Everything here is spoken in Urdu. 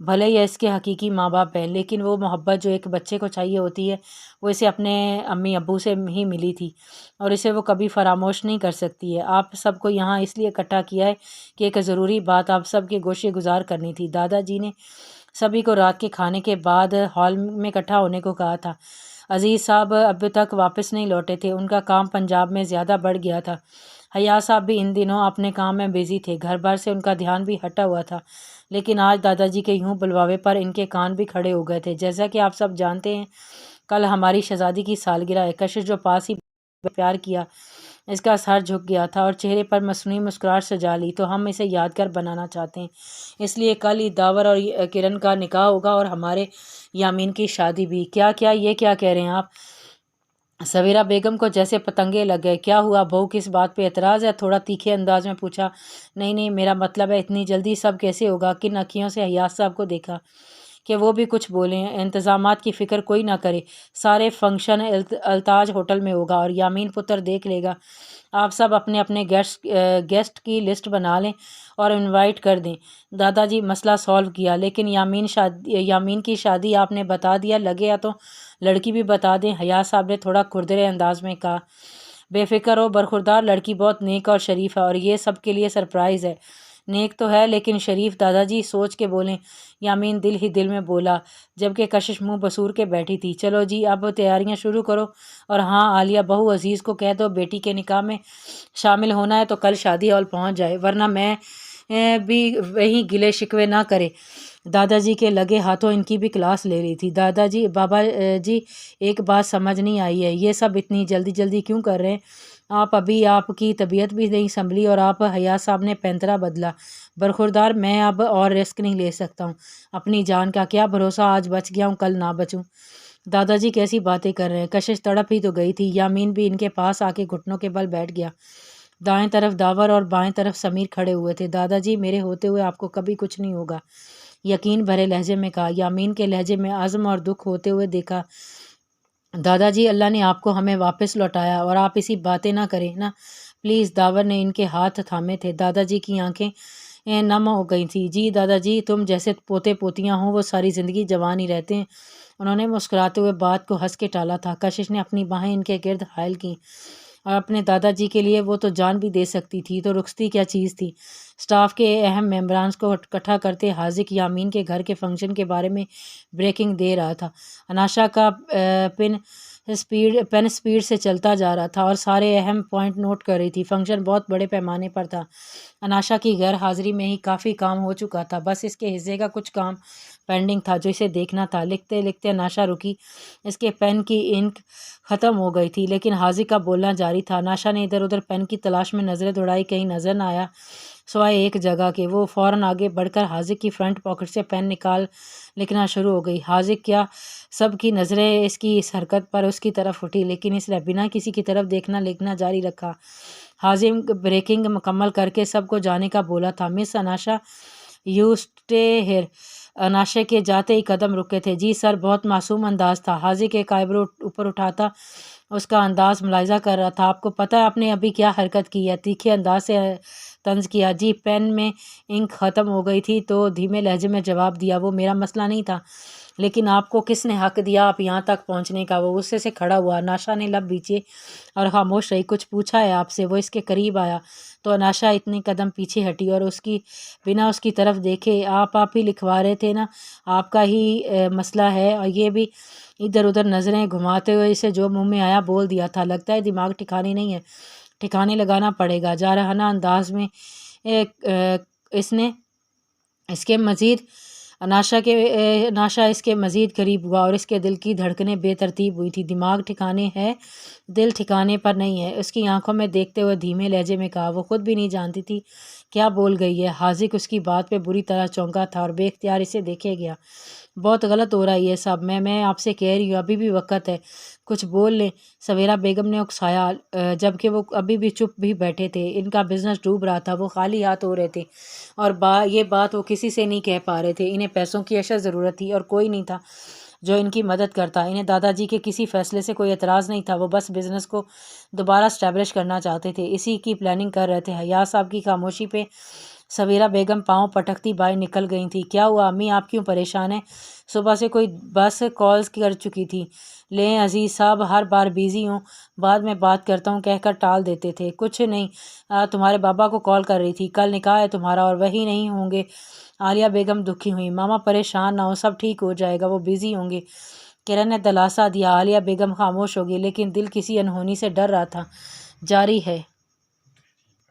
بھلے ہی اس کے حقیقی ماں باپ ہیں، لیکن وہ محبت جو ایک بچے کو چاہیے ہوتی ہے وہ اسے اپنے امی ابو سے ہی ملی تھی، اور اسے وہ کبھی فراموش نہیں کر سکتی ہے۔ آپ سب کو یہاں اس لیے اکٹھا کیا ہے کہ ایک ضروری بات آپ سب کے گوشے گزار کرنی تھی۔ دادا جی نے سبھی کو رات کے کھانے کے بعد ہال میں اکٹھا ہونے کو کہا تھا۔ عزیز صاحب اب تک واپس نہیں لوٹے تھے، ان کا کام پنجاب میں زیادہ بڑھ گیا تھا۔ حیا صاحب بھی ان دنوں اپنے کام میں بزی تھے، گھر بار سے ان کا دھیان بھی ہٹا ہوا تھا، لیکن آج دادا جی کے یوں بلواوے پر ان کے کان بھی کھڑے ہو گئے تھے۔ جیسا کہ آپ سب جانتے ہیں کل ہماری شہزادی کی سالگرہ ہے۔ کشش جو پاس ہی پیار کیا، اس کا سر جھک گیا تھا اور چہرے پر مصنوعی مسکراہٹ سجا لی، تو ہم اسے یادگار بنانا چاہتے ہیں، اس لیے کل ہی داور اور کرن کا نکاح ہوگا اور ہمارے یامین کی شادی بھی۔ کیا یہ کیا کہہ رہے ہیں آپ؟ سویرا بیگم کو جیسے پتنگے لگ گئے۔ کیا ہوا بہو، کس بات پہ اعتراض ہے؟ تھوڑا تیکھے انداز میں پوچھا۔ نہیں، میرا مطلب ہے اتنی جلدی سب کیسے ہوگا؟ کن اکھیوں سے حیات صاحب کو دیکھا کہ وہ بھی کچھ بولیں۔ انتظامات کی فکر کوئی نہ کرے، سارے فنکشن التاج ہوٹل میں ہوگا اور یامین پتر دیکھ لے گا۔ آپ سب اپنے اپنے گیسٹ کی لسٹ بنا لیں اور انوائٹ کر دیں۔ دادا جی مسئلہ سالو کیا، لیکن یامین کی شادی آپ نے بتا دیا، لگے یا تو لڑکی بھی بتا دیں۔ حیا صاحب نے تھوڑا کھردرے انداز میں کہا۔ بے فکر ہو برخوردار، لڑکی بہت نیک اور شریف ہے اور یہ سب کے لیے سرپرائز ہے۔ نیک تو ہے لیکن شریف، دادا جی سوچ کے بولیں، یامین دل ہی دل میں بولا، جبکہ کشش منہ بسور کے بیٹھی تھی۔ چلو جی اب تیاریاں شروع کرو، اور ہاں عالیہ بہو عزیز کو کہہ دو بیٹی کے نکاح میں شامل ہونا ہے تو کل شادی ہال پہنچ جائے، ورنہ میں بھی وہیں گلے شکوے نہ کرے۔ دادا جی کے لگے ہاتھوں ان کی بھی کلاس لے رہی تھی۔ بابا جی ایک بات سمجھ نہیں آئی ہے، یہ سب اتنی جلدی کیوں کر رہے ہیں آپ؟ ابھی آپ کی طبیعت بھی نہیں سنبھلی اور آپ حیا صاحب نے پینترا بدلا۔ برخوردار، میں اب اور رسک نہیں لے سکتا ہوں، اپنی جان کا کیا بھروسہ، آج بچ گیا ہوں کل نہ بچوں۔ دادا جی کیسی باتیں کر رہے ہیں؟ کشش تڑپ ہی تو گئی تھی۔ یامین بھی ان کے پاس آ کے گھٹنوں کے بل بیٹھ گیا۔ دائیں طرف داور اور بائیں طرف سمیر کھڑے ہوئے تھے۔ دادا جی میرے ہوتے ہوئے آپ کو کبھی کچھ نہیں ہوگا، یقین بھرے لہجے میں کہا۔ یامین کے لہجے میں عزم اور دکھ ہوتے ہوئے دیکھا۔ دادا جی اللہ نے آپ کو ہمیں واپس لوٹایا اور آپ ایسی باتیں نہ کریں نا پلیز۔ داور نے ان کے ہاتھ تھامے تھے۔ دادا جی کی آنکھیں نم ہو گئی تھیں۔ جی دادا جی، تم جیسے پوتے پوتیاں ہوں وہ ساری زندگی جوان ہی رہتے ہیں۔ انہوں نے مسکراتے ہوئے بات کو ہنس کے ٹالا تھا۔ کشش نے اپنی باہیں ان کے گرد حائل کیں، اور اپنے دادا جی کے لیے وہ تو جان بھی دے سکتی تھی، تو رخصتی کیا چیز تھی؟ سٹاف کے اہم ممبران کو اکٹھا کرتے حاذق یامین کے گھر کے فنکشن کے بارے میں بریکنگ دے رہا تھا۔ اناشا کا پن سپیڈ سے چلتا جا رہا تھا اور سارے اہم پوائنٹ نوٹ کر رہی تھی۔ فنکشن بہت بڑے پیمانے پر تھا۔ اناشا کی غیر حاضری میں ہی کافی کام ہو چکا تھا، بس اس کے حصے کا کچھ کام پینڈنگ تھا جو اسے دیکھنا تھا۔ لکھتے لکھتے اناشا رکی، اس کے پین کی انک ختم ہو گئی تھی، لیکن حاذق کا بولنا جاری تھا۔ اناشا نے ادھر ادھر پین کی تلاش میں نظریں دوڑائی، کہیں نظر نہ آیا سوائے ایک جگہ کے۔ وہ فوراً آگے بڑھ کر حاذق کی فرنٹ پاکٹ سے پین نکال لکھنا شروع ہو گئی۔ حاذق کیا سب کی نظریں اس کی اس حرکت پر اس کی طرف اٹھی، لیکن اس نے بنا کسی کی طرف دیکھنا لکھنا جاری رکھا۔ حاذق بریکنگ مکمل کر کے سب کو جانے کا بولا تھا۔ مس اناشا یو اسٹے ہیئر۔ اناشا کے جاتے ہی قدم رکے تھے۔ جی سر، بہت معصوم انداز تھا۔ حاذق ایک آئیبرو اوپر اٹھاتا اس کا انداز ملاحظہ کر رہا تھا۔ آپ کو پتہ ہے آپ نے ابھی کیا حرکت کی ہے؟ تیکھے انداز سے طنز کیا۔ جی پین میں انک ختم ہو گئی تھی تو دھیمے لہجے میں جواب دیا۔ وہ میرا مسئلہ نہیں تھا، لیکن آپ کو کس نے حق دیا آپ یہاں تک پہنچنے کا؟ وہ غصے سے کھڑا ہوا۔ اناشا نے لب بیچے اور خاموش رہی۔ کچھ پوچھا ہے آپ سے؟ وہ اس کے قریب آیا تو اناشا اتنے قدم پیچھے ہٹی اور بنا اس کی طرف دیکھے، آپ ہی لکھوا رہے تھے نا، آپ کا ہی مسئلہ ہے؟ اور یہ بھی ادھر ادھر نظریں گھماتے ہوئے اسے جو منہ میں آیا بول دیا تھا۔ لگتا ہے دماغ ٹھکانے نہیں ہے، ٹھکانے لگانا پڑے گا۔ جارحانہ انداز میں اس کے مزید اناشا اس کے مزید قریب ہوا اور اس کے دل کی دھڑکنیں بے ترتیب ہوئی تھی۔ دماغ ٹھکانے ہے، دل ٹھکانے پر نہیں ہے، اس کی آنکھوں میں دیکھتے ہوئے دھیمے لہجے میں کہا۔ وہ خود بھی نہیں جانتی تھی کیا بول گئی ہے۔ حاذق اس کی بات پہ بری طرح چونکا تھا اور بے اختیار اسے دیکھے گیا۔ بہت غلط ہو رہا ہے یہ سب، میں آپ سے کہہ رہی ہوں ابھی بھی وقت ہے، کچھ بول لیں، سویرا بیگم نے اکسایا، جبکہ وہ ابھی بھی چپ بھی بیٹھے تھے۔ ان کا بزنس ڈوب رہا تھا، وہ خالی ہاتھ ہو رہے تھے اور یہ بات وہ کسی سے نہیں کہہ پا رہے تھے۔ انہیں پیسوں کی اشد ضرورت تھی اور کوئی نہیں تھا جو ان کی مدد کرتا۔ انہیں دادا جی کے کسی فیصلے سے کوئی اعتراض نہیں تھا، وہ بس بزنس کو دوبارہ اسٹیبلش کرنا چاہتے تھے، اسی کی پلاننگ کر رہے تھے۔ حیا صاحب کی خاموشی پہ سویرا بیگم پاؤں پٹکتی باہر نکل گئی تھی۔ کیا ہوا امی، آپ کیوں پریشان ہیں؟ صبح سے کوئی بس کالز کر چکی تھی۔ لیں عزیز صاحب، ہر بار بیزی ہوں، بعد میں بات کرتا ہوں کہہ کر ٹال دیتے تھے۔ کچھ نہیں، تمہارے بابا کو کال کر رہی تھی، کل نکاح ہے تمہارا اور وہی نہیں ہوں گے۔ عالیہ بیگم دکھی ہوئی۔ ماما پریشان نہ ہو، سب ٹھیک ہو جائے گا، وہ بیزی ہوں گے۔ کرن نے دلاسا دیا۔ عالیہ بیگم خاموش ہو گئی، لیکن دل کسی انہونی سے ڈر رہا تھا۔ جاری ہے